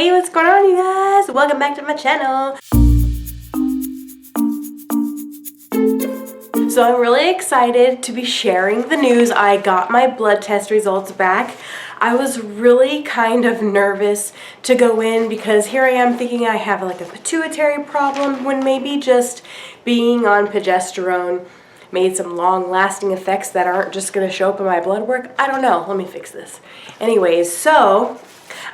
Hey, what's going on, you guys? Welcome back to my channel. So I'm really excited to be sharing the news. I got my blood test results back. I was really kind of nervous to go in because here I am thinking I have like a pituitary problem when maybe just being on progesterone made some long-lasting effects that aren't just going to show up in my blood work. I don't know. Let me fix this. Anyways, so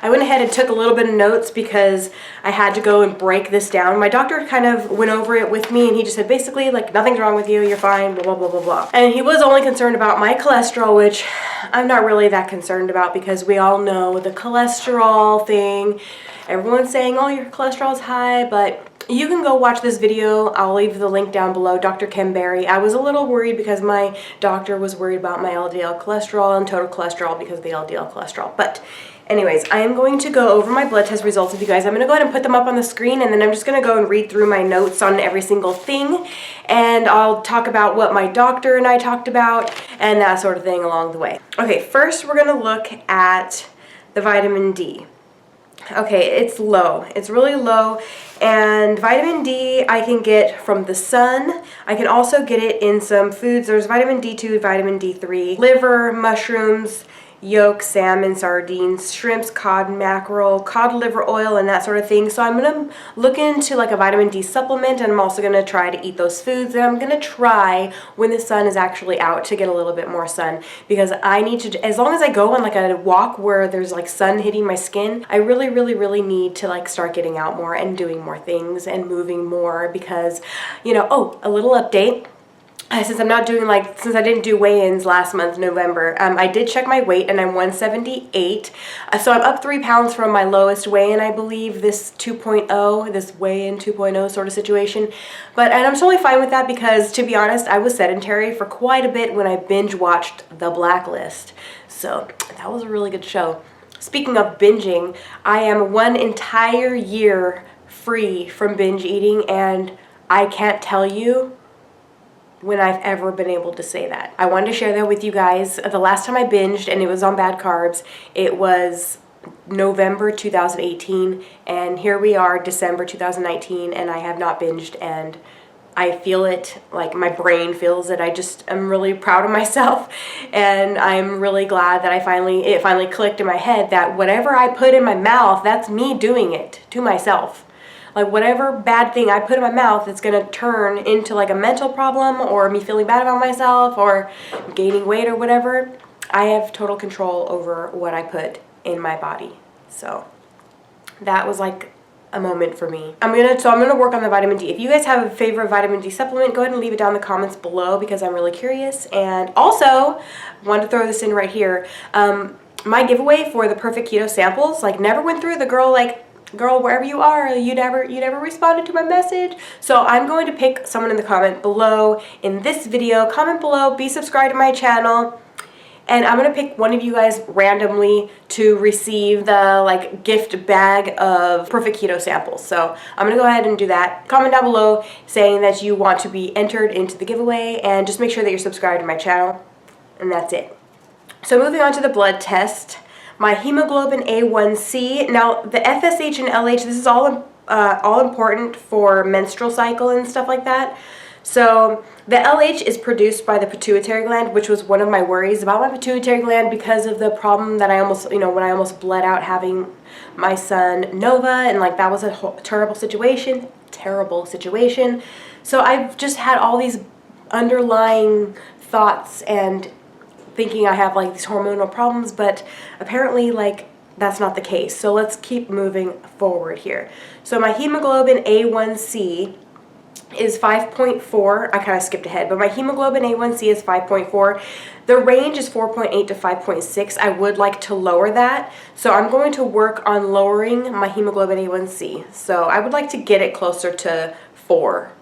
I went ahead and took a little bit of notes because I had to go and break this down. My doctor kind of went over it with me and he just said basically like nothing's wrong with you, you're fine, blah, blah, blah, blah, blah. And he was only concerned about my cholesterol, which I'm not really that concerned about because we all know the cholesterol thing. Everyone's saying, oh, your cholesterol's high, but you can go watch this video. I'll leave the link down below. Dr. Kim Berry. I was a little worried because my doctor was worried about my LDL cholesterol and total cholesterol because of the LDL cholesterol. But anyways, I am going to go over my blood test results with you guys. I'm going to go ahead and put them up on the screen, and then I'm just going to go and read through my notes on every single thing, and I'll talk about what my doctor and I talked about and that sort of thing along the way. Okay, first we're going to look at the vitamin D. Okay, it's low. It's really low, and vitamin D I can get from the sun. I can also get it in some foods. There's vitamin D2, vitamin D3, liver, mushrooms, yolk, salmon, sardines, shrimps, cod, mackerel, cod liver oil, and that sort of thing. So I'm going to look into like a vitamin D supplement, and I'm also going to try to eat those foods, and I'm going to try when the sun is actually out to get a little bit more sun, because I need to, as long as I go on like a walk where there's like sun hitting my skin, I really need to like start getting out more and doing more things and moving more because, you know, oh, a little update. Since I'm not doing since I didn't do weigh-ins last month, November, I did check my weight and I'm 178. So I'm up 3 pounds from my lowest weigh-in, I believe, this 2.0, this weigh-in 2.0 sort of situation. And I'm totally fine with that because, to be honest, I was sedentary for quite a bit when I binge watched The Blacklist. So that was a really good show. Speaking of binging, I am 1 entire year free from binge eating, and I can't tell you when I've ever been able to say that. I wanted to share that with you guys. The last time I binged, and it was on bad carbs, it was November 2018, and here we are, December 2019, and I have not binged, and I feel it, like my brain feels it. I'm really proud of myself, and I'm really glad that it finally clicked in my head that whatever I put in my mouth, that's me doing it to myself. Like whatever bad thing I put in my mouth, it's going to turn into like a mental problem or me feeling bad about myself or gaining weight or whatever. I have total control over what I put in my body. So that was like a moment for me. I'm gonna work on the vitamin D. If you guys have a favorite vitamin D supplement, go ahead and leave it down in the comments below because I'm really curious. And also, want to throw this in right here. My giveaway for the perfect keto samples never went through. The girl, wherever you are, you never responded to my message. So I'm going to pick someone in the comment below in this video. Comment below, be subscribed to my channel, and I'm going to pick one of you guys randomly to receive the gift bag of perfect keto samples. So I'm going to go ahead and do that. Comment down below saying that you want to be entered into the giveaway, and just make sure that you're subscribed to my channel, and that's it. So moving on to the blood test. My hemoglobin A1C. Now, the FSH and LH, this is all important for menstrual cycle and stuff like that. So the LH is produced by the pituitary gland, which was one of my worries about my pituitary gland because of the problem that I almost, when I almost bled out having my son Nova, and that was a terrible situation. So I've just had all these underlying thoughts and thinking I have these hormonal problems, but apparently that's not the case. So let's keep moving forward here. So my hemoglobin A1C is 5.4. I kind of skipped ahead, but my hemoglobin A1C is 5.4. The range is 4.8 to 5.6. I would like to lower that, so I'm going to work on lowering my hemoglobin A1C. So I would like to get it closer to 4.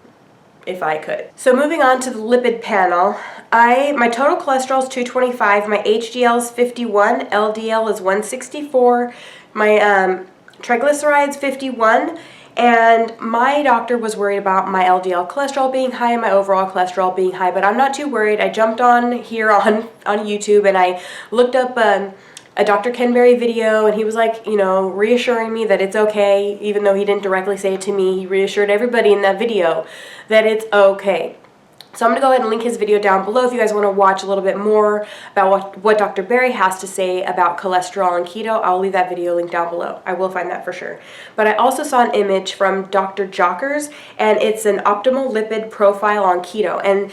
If I could. So moving on to the lipid panel, my total cholesterol is 225, my HDL is 51, LDL is 164, my triglycerides 51, and my doctor was worried about my LDL cholesterol being high and my overall cholesterol being high, but I'm not too worried. I jumped on here on YouTube and I looked up a Dr. Ken Berry video, and he was like, you know, reassuring me that it's okay, even though he didn't directly say it to me. He reassured everybody in that video that it's okay. So I'm going to go ahead and link his video down below if you guys want to watch a little bit more about what Dr. Berry has to say about cholesterol and keto. I'll leave that video linked down below. I will find that for sure. But I also saw an image from Dr. Jockers, and it's an optimal lipid profile on keto. And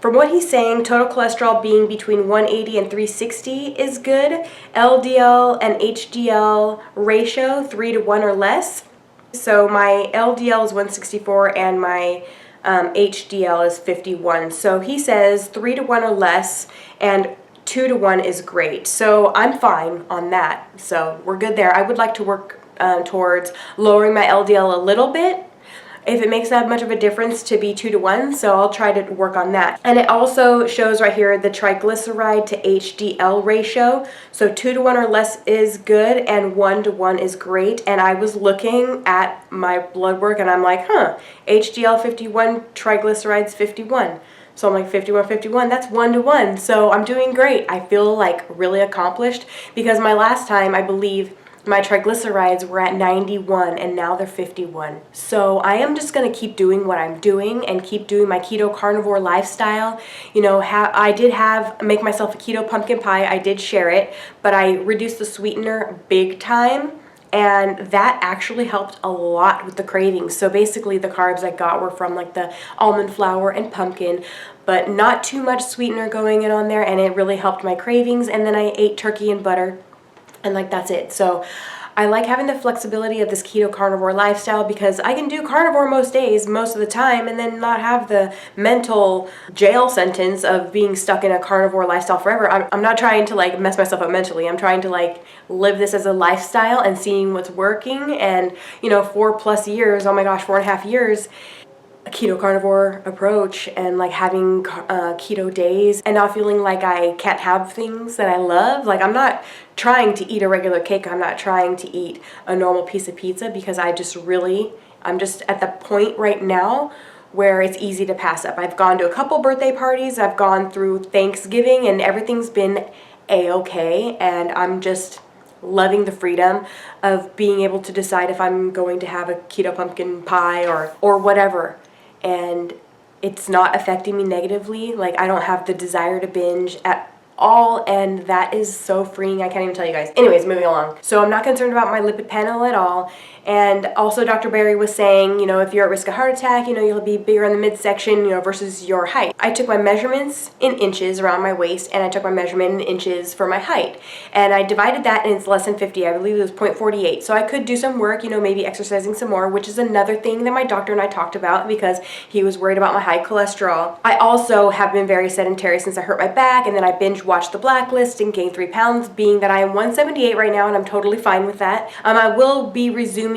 from what he's saying, total cholesterol being between 180 and 360 is good. LDL and HDL ratio 3 to 1 or less. So my LDL is 164 and my HDL is 51. So he says 3 to 1 or less, and 2 to 1 is great. So I'm fine on that. So we're good there. I would like to work towards lowering my LDL a little bit, if it makes that much of a difference to be 2 to 1, so I'll try to work on that. And it also shows right here the triglyceride to HDL ratio. So 2 to 1 or less is good, and 1 to 1 is great. And I was looking at my blood work, and I'm like, HDL 51, triglycerides 51. So I'm like 51, 51, that's 1 to 1. So I'm doing great. I feel like really accomplished, because my last time, I believe, my triglycerides were at 91 and now they're 51. So I am just going to keep doing what I'm doing and keep doing my keto carnivore lifestyle. You know, I did make myself a keto pumpkin pie. I did share it, but I reduced the sweetener big time, and that actually helped a lot with the cravings. So basically the carbs I got were from like the almond flour and pumpkin, but not too much sweetener going in on there, and it really helped my cravings. And then I ate turkey and butter, and like that's it. So I like having the flexibility of this keto carnivore lifestyle, because I can do carnivore most days, most of the time, and then not have the mental jail sentence of being stuck in a carnivore lifestyle forever. I'm not trying to like mess myself up mentally. I'm trying to like live this as a lifestyle and seeing what's working. And you know, 4+ years, oh my gosh, 4.5 years, a keto carnivore approach, and like having keto days and not feeling like I can't have things that I love. Like, I'm not trying to eat a regular cake. I'm not trying to eat a normal piece of pizza, because I'm just at the point right now where it's easy to pass up. I've gone to a couple birthday parties. I've gone through Thanksgiving, and everything's been a-okay, and I'm just loving the freedom of being able to decide if I'm going to have a keto pumpkin pie or whatever. And it's not affecting me negatively. Like, I don't have the desire to binge at all, and that is so freeing. I can't even tell you guys. Anyways, moving along. So I'm not concerned about my lipid panel at all. And also Dr. Berry was saying, you know, if you're at risk of heart attack, you know, you'll be bigger in the midsection, you know, versus your height. I took my measurements in inches around my waist, and I took my measurement in inches for my height. And I divided that, and it's less than 50. I believe it was 0.48. So I could do some work, you know, maybe exercising some more, which is another thing that my doctor and I talked about, because he was worried about my high cholesterol. I also have been very sedentary since I hurt my back, and then I binge watched The Blacklist and gained 3 pounds, being that I am 178 right now, and I'm totally fine with that. I will be resuming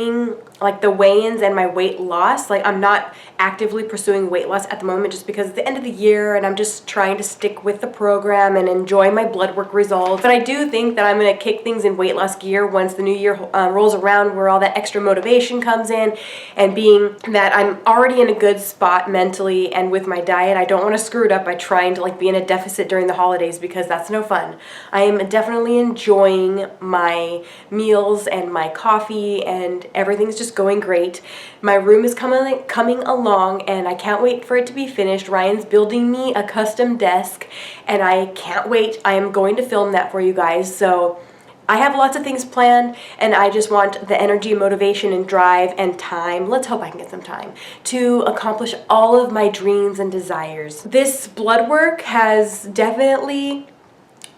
like the weigh-ins and my weight loss. Like, I'm not actively pursuing weight loss at the moment, just because it's the end of the year and I'm just trying to stick with the program and enjoy my blood work results. But I do think that I'm going to kick things in weight loss gear once the new year rolls around, where all that extra motivation comes in, and being that I'm already in a good spot mentally and with my diet, I don't want to screw it up by trying to like be in a deficit during the holidays, because that's no fun. I am definitely enjoying my meals and my coffee, and everything's just going great. My room is coming along, and I can't wait for it to be finished. Ryan's building me a custom desk, and I can't wait. I am going to film that for you guys. So I have lots of things planned, and I just want the energy, motivation, and drive and time, let's hope I can get some time, to accomplish all of my dreams and desires. This blood work has definitely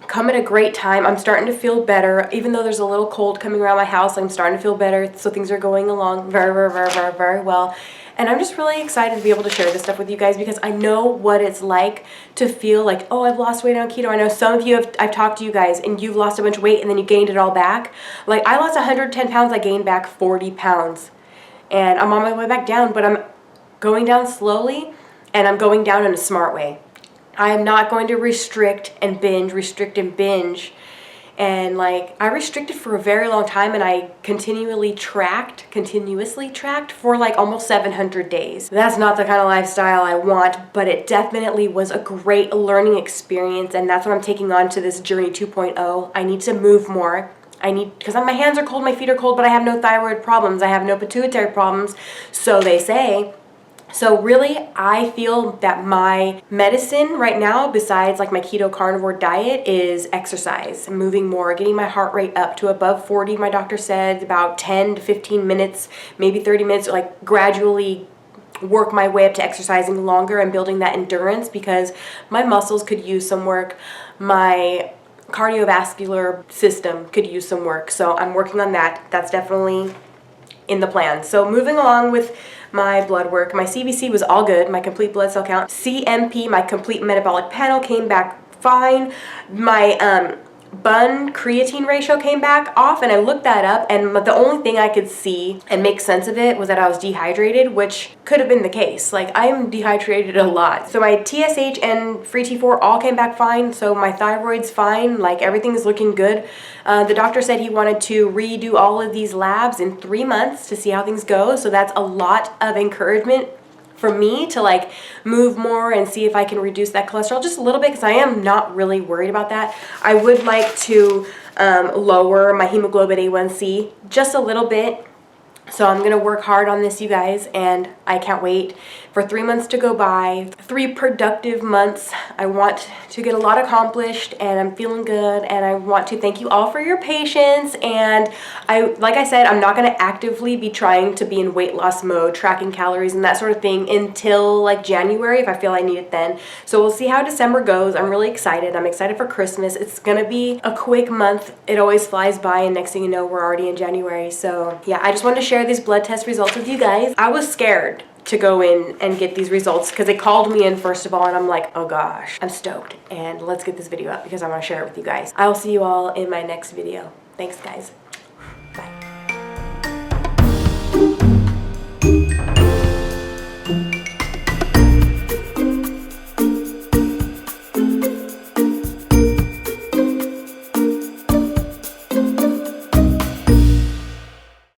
come at a great time. I'm starting to feel better. Even though there's a little cold coming around my house, I'm starting to feel better. So things are going along very, very, very, very, very well. And I'm just really excited to be able to share this stuff with you guys, because I know what it's like to feel like, oh, I've lost weight on keto. I know some of you I've talked to you guys, and you've lost a bunch of weight and then you gained it all back. Like, I lost 110 pounds, I gained back 40 pounds. And I'm on my way back down, but I'm going down slowly, and I'm going down in a smart way. I am not going to restrict and binge And like, I restricted for a very long time, and I continuously tracked for like almost 700 days. That's not the kind of lifestyle I want, but it definitely was a great learning experience, and that's what I'm taking on to this journey 2.0. I need to move more. Because my hands are cold, my feet are cold, but I have no thyroid problems, I have no pituitary problems, so they say. So really, I feel that my medicine right now, besides like my keto carnivore diet, is exercise, moving more, getting my heart rate up to above 40. My doctor said about 10 to 15 minutes, maybe 30 minutes, like gradually work my way up to exercising longer and building that endurance, because my muscles could use some work. My cardiovascular system could use some work. So I'm working on that. That's definitely in the plan. So moving along with my blood work, my CBC was all good, my complete blood cell count. CMP, my complete metabolic panel, came back fine. My bun creatine ratio came back off, and I looked that up, and the only thing I could see and make sense of it was that I was dehydrated, which could have been the case. Like, I am dehydrated a lot. So my TSH and free T4 all came back fine, so my thyroid's fine, like everything's looking good. The doctor said he wanted to redo all of these labs in 3 months to see how things go, so that's a lot of encouragement for me to like move more and see if I can reduce that cholesterol just a little bit, because I am not really worried about that. I would like to lower my hemoglobin A1C just a little bit. So I'm going to work hard on this, you guys, and I can't wait for 3 months to go by. 3 productive months. I want to get a lot accomplished, and I'm feeling good, and I want to thank you all for your patience. And like I said, I'm not going to actively be trying to be in weight loss mode, tracking calories and that sort of thing until like January, if I feel I need it then. So we'll see how December goes. I'm really excited. I'm excited for Christmas. It's going to be a quick month. It always flies by, and next thing you know, we're already in January. So yeah, I just wanted to share these blood test results with you guys. I was scared to go in and get these results because they called me in first of all, and I'm like, oh gosh, I'm stoked, and let's get this video up because I want to share it with you guys. I will see you all in my next video. Thanks, guys. Bye.